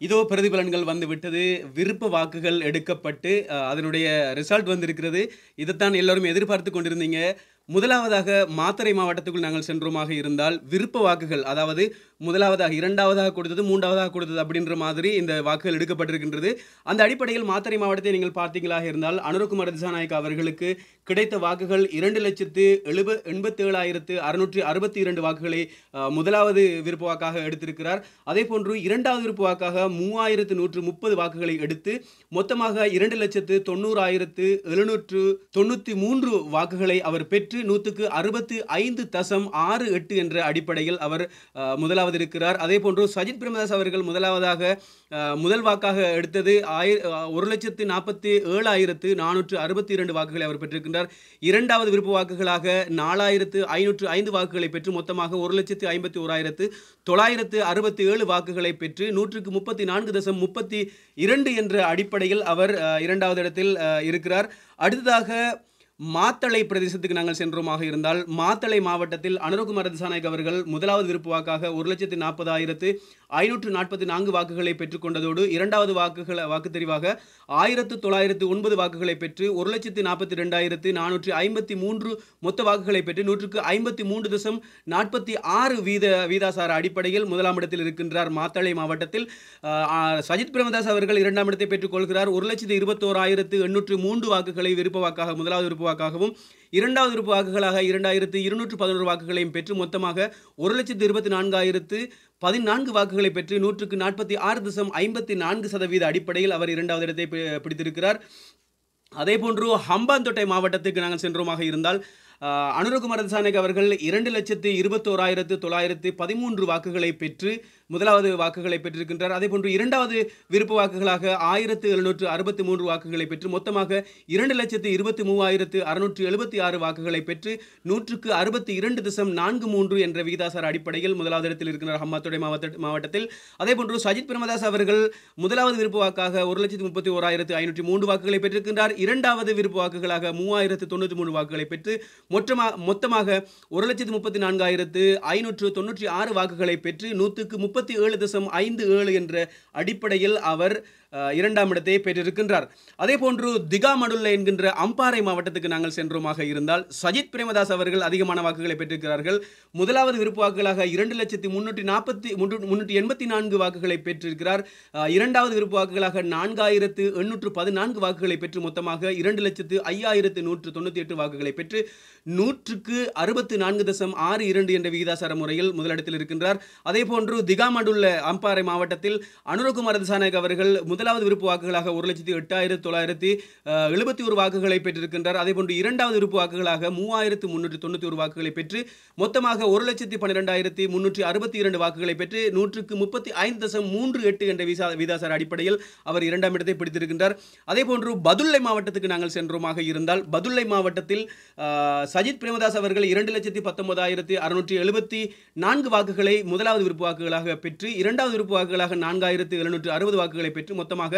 இதோ பிரதிபலன்கள் வந்து விட்டது. விருப்ப வாக்குகள் எடுக்கப்பட்டு, அதனுடைய ரிசல்ட் வந்திருக்கிறது. இதைத்தான் எல்லோரும் எதிர்பார்த்துக் கொண்டிருந்தீங்க. முதலாவதாக மாத்தறை மாவட்டத்துக்குள் நாங்கள் சென்றோமாக இருந்தால், விருப்ப வாக்குகள் அதாவது முதலாவதாக, 2வதாக கொடுத்தது, 3வதாக கொடுத்தது அப்படின்ற மாதிரி இந்த வாக்குகள் எடுக்கப்பட்டிருக்கின்றது. அந்த அடிப்படையில் மாத்தறை மாவட்டத்தை நீங்கள் பார்த்தீங்களாக இருந்தால், அனுரகுமார திசாநாயக்க அவர்களுக்கு கிடைத்த வாக்குகள் 2,87,662 வாக்குகளை முதலாவது விருப்ப வாக்காக எடுத்திருக்கிறார். அதேபோன்று 2வது விருப்ப வாக்காக 3,130 வாக்குகளை எடுத்து மொத்தமாக 2,90,793 வாக்குகளை அவர் பெற்று 100க்கு 65.68 என்ற அடிப்படையில் அவர் முதலாவது இருக்கிறார். அதேபோன்று சஜித் பிரேமதாஸ் அவர்கள் முதலாவதாக முதல் வாக்காக எடுத்தது 1,47,462 வாக்குகளை அவர் பெற்றிருக்கின்றார். 2வது விருப்ப வாக்குகளாக 4,505 வாக்குகளை பெற்று மொத்தமாக 1,51,967 வாக்குகளை பெற்று 134.32 என்ற அடிப்படையில் அவர் 2வது இடத்தில் இருக்கிறார். அடுத்ததாக மாத்தளை பிரதேசத்துக்கு நாங்கள் சென்றோமாக இருந்தால், மாத்தளை மாவட்டத்தில் அனுரகுமார திசாநாயக்க அவர்கள் முதலாவது விருப்ப வாக்காக 1,40,544 வாக்குகளை பெற்றுக்கொண்டதோடு 2வது வாக்கு தெரிவாக 1,909 வாக்குகளை பெற்று 1,42,453 மொத்த வாக்குகளை பெற்று 153.46 வீதாசார அடிப்படையில் முதலாம் இடத்தில் இருக்கின்றார். மாத்தளை மாவட்டத்தில் சஜித் பிரேமதாஸ் அவர்கள் 2ஆம் இடத்தை பெற்றுக்கொள்கிறார். 1,21,803 வாக்குகளை விருப்ப வாக்காக முதலாவது விருப்ப வாக்காகவும் 2வது விருப்ப வாக்குகளாக 2,211 வாக்குகளையும் பெற்று மொத்தமாக 1,24,014 வாக்குகளை பெற்று 146.54% அடிப்படையில் அவர் 2வது இடத்தை பிடித்திருக்கிறார். அதேபோன்று ஹம்பாந்தோட்டை மாவட்டத்துக்கு நாங்கள் சென்றோமாக இருந்தால், அனுரகுமார திசாநாயக்க அவர்கள் 2,21,913 வாக்குகளை பெற்று முதலாவது வாக்குகளை பெற்றிருக்கின்றார். அதேபோன்று 2வது விருப்ப வாக்குகளாக 1,763 வாக்குகளை பெற்று மொத்தமாக 2,23,676 வாக்குகளை பெற்று 100க்கு 62.43 என்ற விகிதாசார அடிப்படையில் முதலாவது இடத்தில் இருக்கிறார் ஹம்பாந்தோட்டை மாவட்டத்தில். அதேபோன்று சஜித் பிரேமதாஸ் அவர்கள் முதலாவது விருப்ப வாக்காக 1,31,503 வாக்குகளை பெற்றிருக்கின்றார். 2வது விருப்ப வாக்குகளாக 3,093 வாக்குகளை பெற்று மொத்தமாக 1,34,596 வாக்குகளை பெற்று 100க்கு 37.57 என்ற அடிப்படையில் அவர் 2ஆம் இடத்தை பெற்றிருக்கின்றார். அதேபோன்று திகாமடுல்ல என்கின்ற அம்பாறை மாவட்டத்துக்கு நாங்கள் சென்றோமாக இருந்தால், சஜித் பிரேமதாஸ் அவர்கள் அதிகமான வாக்குகளை பெற்றிருக்கிறார்கள். முதலாவது விருப்ப வாக்குகளாக 2,384 வாக்குகளை பெற்றிருக்கிறார். 2வது விருப்ப வாக்குகளாக 4,814 வாக்குகளை பெற்று மொத்தமாக 2,05,198 வாக்குகளை பெற்று 100க்கு 64.62 என்ற விகிதாசார முறையில் முதலிடத்தில் இருக்கின்றார். அதேபோன்று திகாமடுல்ல அம்பாறை மாவட்டத்தில் அனுரகுமார திசாநாயக்க அவர்கள் முதலாவது விருப்ப வாக்குகளாக 1,08,971 வாக்குகளை பெற்றிருக்கின்றார். அதேபோன்று 2வது விருப்ப வாக்குகளாக 3,391 வாக்குகளை பெற்று மொத்தமாக 1,12,362 வாக்குகளை பெற்று 100க்கு 35.38 என்ற விகிதாசார அடிப்படையில் அவர் 2ஆம் இடத்தை பிடித்திருக்கின்றார். அதேபோன்று பதுளை மாவட்டத்துக்கு நாங்கள் சென்றோமாக இருந்தால், பதுளை மாவட்டத்தில் சஜித் பிரேமதாஸ் அவர்கள் 2,19,674 வாக்குகளை முதலாவது விருப்ப வாக்குகளாக பெற்று 2வது விருப்ப வாக்குகளாக 4,760 வாக்குகளை பெற்று மொத்தமாக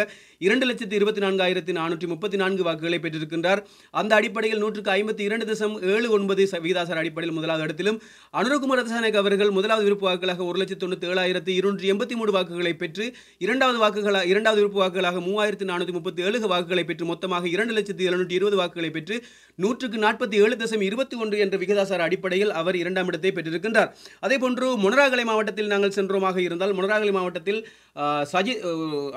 2,24,434 வாக்குகளை பெற்றிருக்கின்றார். அந்த அடிப்படையில் 152.79 விகிதாசார அடிப்படையில் முதலாவது இடத்திலும், அனுரகுமார திசாநாயக்க அவர்கள் முதலாவது விருப்ப வாக்குகளாக 1,97,283 வாக்குகளை பெற்று 2வது விருப்ப வாக்குகளாக 3,437 வாக்குகளை பெற்று மொத்தமாக 2,720 வாக்குகளை பெற்று 147.21 என்ற விகிதாசார அடிப்படையில் அவர் 2ஆம் இடத்தை பெற்றிருக்கின்றார். அதேபோன்று மொனராகலை மாவட்டத்தில் நாங்கள் சென்றோமாக இருந்தால், மொனராகலை மாவட்டத்தில்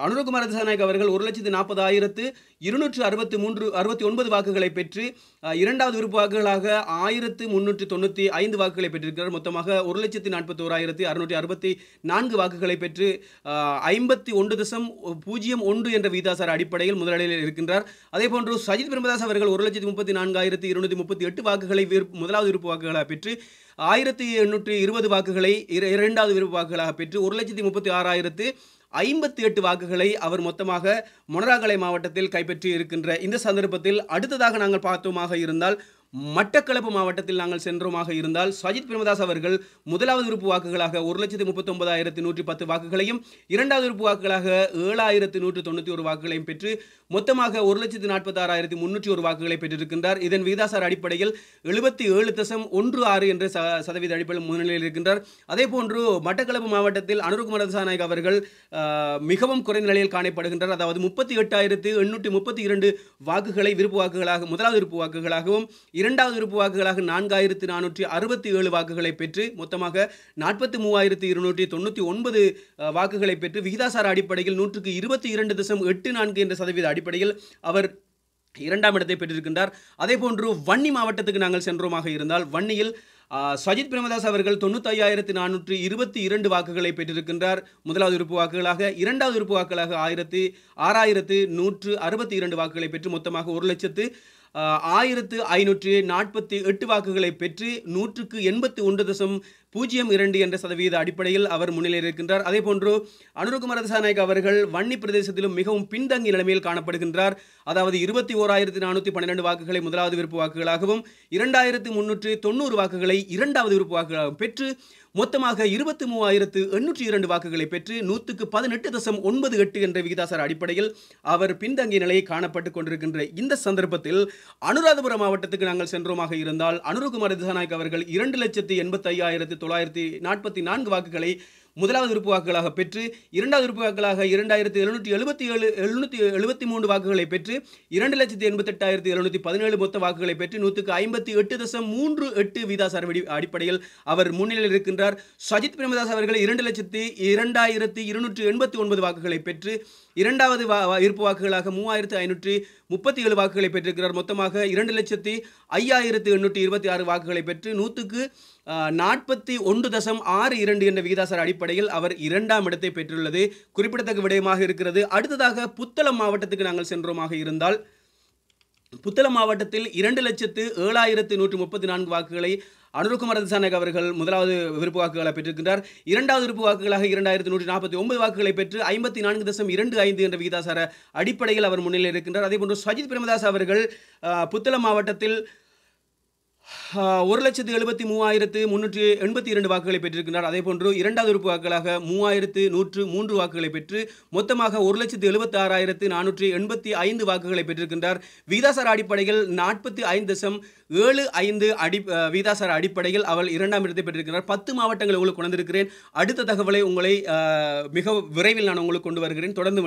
அனுரகுமார திசாநாயக்க அவர்கள் 1,40,269 வாக்குகளை பெற்று 2வது விருப்ப வாக்குகளாக 1,395 வாக்குகளை பெற்றிருக்கிறார். மொத்தமாக 1,41,664 வாக்குகளை பெற்று 51.01 என்ற விகிதாசார அடிப்படையில் முதலிடத்தில் இருக்கின்றார். அதேபோன்று சஜித் பிரேமதாஸ் அவர்கள் 1,34,238 வாக்குகளை முதலாவது விருப்ப வாக்குகளாக பெற்று 1,820 வாக்குகளை 2வது விருப்ப வாக்குகளாக பெற்று 1,36,058 வாக்குகளை அவர் மொத்தமாக மொனராகலை மாவட்டத்தில் கைப்பற்றி இருக்கின்ற இந்த சந்தர்ப்பத்தில் அடுத்ததாக நாங்கள் பார்த்தோமாக இருந்தால், மட்டக்களப்பு மாவட்டத்தில் நாங்கள் சென்றோமாக இருந்தால் சஜித் பிரேமதாஸ் அவர்கள் முதலாவது உறுப்பு வாக்குகளாக 1,39,110 வாக்குகளையும் இரண்டாவது உறுப்பு வாக்குகளாக 7,191 வாக்குகளையும் பெற்று மொத்தமாக 1,46,301 வாக்குகளை பெற்றிருக்கின்றார். இதன் விகிதாசார அடிப்படையில் 77.16 என்ற சதவீத அடிப்படையில் முன்னிலையில் இருக்கின்றார். அதே போன்று மட்டக்களப்பு மாவட்டத்தில் அனுருகுமார திசாநாயக்க அவர்கள் மிகவும் குறைந்த நிலையில் காணப்படுகின்றார். அதாவது 38,832 வாக்குகளை விருப்பு வாக்குகளாக முதலாவது விருப்பு வாக்குகளாகவும் இரண்டாவது விருப்பு வாக்குகளாக 4,467 வாக்குகளை பெற்று மொத்தமாக 43,299 வாக்குகளை பெற்று விகிதாசார அடிப்படையில் 122.84 என்ற சதவீத அடிப்படையில் அவர் இரண்டாம் இடத்தை பெற்றிருக்கின்றார். அதே போன்று வன்னி மாவட்டத்துக்கு நாங்கள் சென்றோமாக இருந்தால் வன்னியில் சஜித் பிரேமதாஸ் அவர்கள் 95,422 வாக்குகளை பெற்றிருக்கின்றார் முதலாவது உறுப்பு வாக்குகளாக. இரண்டாவது உறுப்பு வாக்குகளாக 6,162 வாக்குகளை பெற்று மொத்தமாக 1,0548 வாக்குகளை பெற்று 181.02 என்ற சதவீத அடிப்படையில் அவர் முன்னிலையில் இருக்கின்றார். அதே போன்று அனுருகுமார திசாநாயக்க அவர்கள் வன்னி பிரதேசத்திலும் மிகவும் பின்தங்கிய நிலைமையில் காணப்படுகின்றார். அதாவது 21,412 வாக்குகளை முதலாவது விருப்பு வாக்குகளாகவும் 2,390 வாக்குகளை இரண்டாவது விருப்பு வாக்குகளாகவும் பெற்று மொத்தமாக 23,802 வாக்குகளை பெற்று 118.98 என்ற விகிதாசார அடிப்படையில் அவர் பின்தங்கிய நிலையை காணப்பட்டுக் கொண்டிருக்கின்ற இந்த சந்தர்ப்பத்தில் அனுராதபுரம் மாவட்டத்துக்கு நாங்கள் சென்றோமாக இருந்தால் அனுருகுமார திசாநாயக்க அவர்கள் 2,85,944 வாக்குகளை முதலாவது விருப்பு வாக்குகளாக பெற்று இரண்டாவது விருப்பு வாக்குகளாக 2,773 வாக்குகளை பெற்று 2,88,717 மொத்த வாக்குகளை பெற்று 158.38 விகிதாசார அடிப்படையில் அவர் முன்னிலையில் இருக்கின்றார். சஜித் பிரேமதாஸ் அவர்கள் 2,02,289 வாக்குகளை பெற்று இரண்டாவது விருப்பு வாக்குகளாக 3,537 வாக்குகளை பெற்றிருக்கிறார். மொத்தமாக 2,05,826 வாக்குகளை பெற்று 141.62 என்ற விகிதாசார அடிப்படையில் அவர் இரண்டாம் இடத்தை பெற்றுள்ளது குறிப்பிடத்தக்க விடயமாக இருக்கிறது. அடுத்ததாக புத்தளம் மாவட்டத்துக்கு நாங்கள் சென்றோமாக இருந்தால் புத்தளம் மாவட்டத்தில் 2,07,134 வாக்குகளை அனுருகுமார திசாநாயக்க அவர்கள் முதலாவது விருப்பு வாக்குகளை பெற்றிருக்கின்றார். இரண்டாவது விருப்பு வாக்குகளாக 2,249 வாக்குகளை பெற்று 54.25 என்ற விகிதாசார அடிப்படையில் அவர் முன்னிலையில் இருக்கின்றார். அதேபோன்று சஜித் பிரேமதாஸ் அவர்கள் புத்தளம் மாவட்டத்தில் 1,73,382 வாக்குகளை பெற்றிருக்கின்றார். அதே போன்று இரண்டாவது உறுப்பு வாக்குகளாக 3,103 வாக்குகளை பெற்று மொத்தமாக 1,76,485 வாக்குகளை பெற்றிருக்கின்றார். விகிதாசார அடிப்படையில் 45.75 விகிதாசார அடிப்படையில் அவர் இரண்டாம் இடத்தை பெற்றிருக்கிறார். 10 மாவட்டங்களை உங்களுக்கு கொண்டிருக்கிறேன். அடுத்த தகவலை உங்களை மிக விரைவில் நான் உங்களுக்கு கொண்டு வருகிறேன். தொடர்ந்து